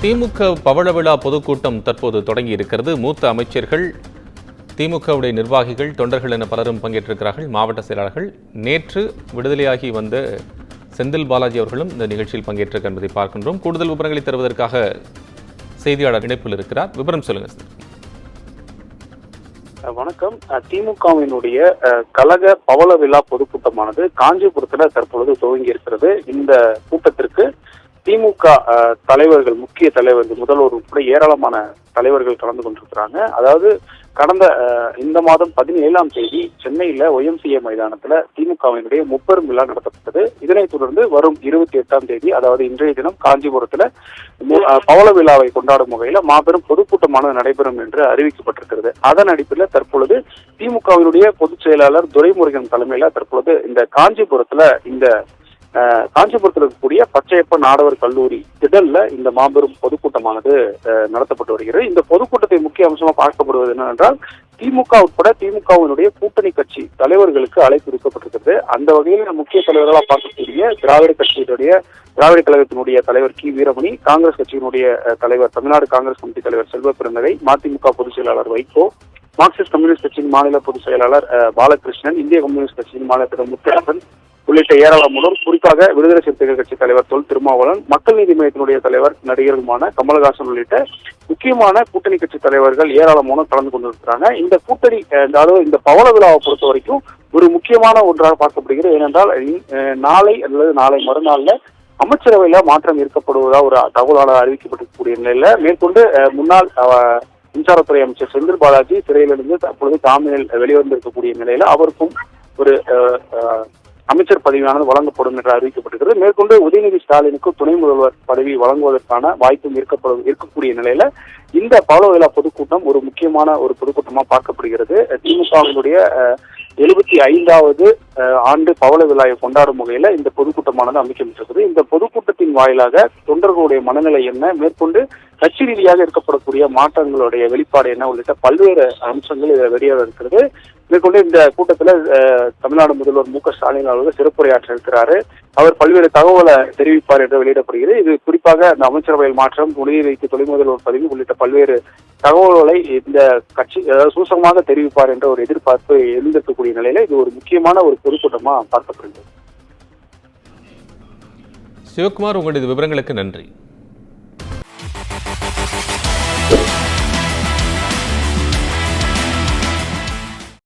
திமுக பவள விழா பொதுக்கூட்டம் தற்போது தொடங்கி இருக்கிறது. மூத்த அமைச்சர்கள், திமுகவுடைய நிர்வாகிகள், தொண்டர்கள் என பலரும் பங்கேற்றிருக்கிறார்கள். மாவட்ட செயலாளர்கள், நேற்று விடுதலையாகி வந்த செந்தில் பாலாஜி அவர்களும் இந்த நிகழ்ச்சியில் பங்கேற்றிருக்க என்பதை பார்க்கின்றோம். கூடுதல் விவரங்களை தருவதற்காக செய்தியாளர் இணைப்பில் இருக்கிறார். விவரம் சொல்லுங்க சார். வணக்கம். திமுகவினுடைய கழக பவள விழா பொதுக்கூட்டமானது காஞ்சிபுரத்துல தற்பொழுது துவங்கி இருக்கிறது. இந்த கூட்டத்திற்கு திமுக தலைவர்கள், முக்கிய தலைவர்கள், முதல்வர் உட்பட ஏராளமான தலைவர்கள் கலந்து கொண்டிருக்கிறாங்க. அதாவது கடந்த இந்த மாதம் 17ஆம் தேதி சென்னையில OMCA மைதானத்துல திமுகவினுடைய முப்பெரும் விழா நடத்தப்பட்டது. இதனைத் தொடர்ந்து வரும் 28ஆம் தேதி, அதாவது இன்றைய தினம் காஞ்சிபுரத்துல பவள விழாவை கொண்டாடும் வகையில மாபெரும் பொதுக்கூட்டமானது நடைபெறும் என்று அறிவிக்கப்பட்டிருக்கிறது. அதன் அடிப்படையில் தற்பொழுது திமுகவினுடைய பொதுச் செயலாளர் துரைமுருகன் தலைமையில தற்பொழுது இந்த காஞ்சிபுரத்துல இருக்கக்கூடிய பச்சையப்பன் ஆடவர் கல்லூரி திடல்ல இந்த மாபெரும் பொதுக்கூட்டமானது நடத்தப்பட்டு வருகிறது. இந்த பொதுக்கூட்டத்தை முக்கிய அம்சமா பார்க்கப்படுவது என்னவென்றால், திமுக உட்பட திமுகவினுடைய கூட்டணி கட்சி தலைவர்களுக்கு அழைப்பு விடுக்கப்பட்டிருக்கிறது. அந்த வகையில் முக்கிய தலைவர்களாக பார்க்கக்கூடிய திராவிட கழகத்தினுடைய தலைவர் கி வீரமணி, காங்கிரஸ் கட்சியினுடைய தலைவர், தமிழ்நாடு காங்கிரஸ் கமிட்டி தலைவர் செல்வ பெருந்தகை, மதிமுக பொதுச் செயலாளர் வைகோ, மார்க்சிஸ்ட் கம்யூனிஸ்ட் கட்சியின் மாநில பொதுச் செயலாளர் பாலகிருஷ்ணன், இந்திய கம்யூனிஸ்ட் கட்சியின் மாநில முத்தரசன் உள்ளிட்ட ஏராளமுடன், குறிப்பாக விடுதலை சிறுத்தைகள் கட்சி தலைவர் தொல் திருமாவளவன், மக்கள் நீதி மையத்தினுடைய தலைவர் நடிகருமான கமலஹாசன் உள்ளிட்ட முக்கியமான கூட்டணி கட்சி தலைவர்கள் ஏராளமான கலந்து கொண்டிருக்கிறாங்க. இந்த கூட்டணி, அதாவது இந்த பவள விழாவை பொறுத்த வரைக்கும் ஒரு முக்கியமான ஒன்றாக பார்க்கப்படுகிறது. ஏனென்றால் நாளை அல்லது நாளை மறுநாள்ல அமைச்சரவையில மாற்றம் இருக்கப்படுவதா ஒரு தகவலாக அறிவிக்கப்பட்டிருக்கக்கூடிய நிலையில மேற்கொண்டு முன்னாள் மின்சாரத்துறை அமைச்சர் செந்தில் பாலாஜி சிறையிலிருந்து தற்பொழுது ஜாமீனில் வெளிவந்திருக்கக்கூடிய நிலையில அவருக்கும் ஒரு அமைச்சர் பதவியானது வழங்கப்படும் என்று அறிவிக்கப்பட்டிருக்கிறது. மேற்கொண்டு உதயநிதி ஸ்டாலினுக்கு துணை முதல்வர் பதவி வழங்குவதற்கான வாய்ப்பும் இருக்கக்கூடிய நிலையில இந்த பவள விழா பொதுக்கூட்டம் ஒரு முக்கியமான ஒரு பொதுக்கூட்டமா பார்க்கப்படுகிறது. திமுகவினுடைய 75வது ஆண்டு பவள விழாவை கொண்டாடும் வகையில இந்த பொதுக்கூட்டமானது அமைக்கப்பட்டிருக்கிறது. இந்த பொதுக்கூட்டத்தின் வாயிலாக தொண்டர்களுடைய மனநிலை என்ன, மேற்கொண்டு கட்சி ரீதியாக இருக்கப்படக்கூடிய மாற்றங்களுடைய வெளிப்பாடு என்ன உள்ளிட்ட பல்வேறு அம்சங்கள் இதில் வெளியாக இருக்கிறது. மேற்கொண்டு இந்த கூட்டத்துல தமிழ்நாடு முதல்வர் மு க ஸ்டாலின் அவர்கள் சிறப்புரையாற்ற இருக்கிறாரு. அவர் பல்வேறு தகவலை தெரிவிப்பார் என்று வெளியிடப்படுகிறது. இது குறிப்பாக இந்த அமைச்சரவையில் மாற்றம், உதயநிதிக்கு துணை முதல்வர் பதவி உள்ளிட்ட பல்வேறு தகவல்களை இந்த கட்சி சூசகமாக தெரிவிப்பார் என்ற ஒரு எதிர்பார்ப்பு எழுந்திருக்கக்கூடிய நிலையில இது ஒரு முக்கியமான ஒரு பொதுக்கூட்டமா பார்க்கப்படுகிறது. சிவகுமார், உங்களுடைய விவரங்களுக்கு நன்றி.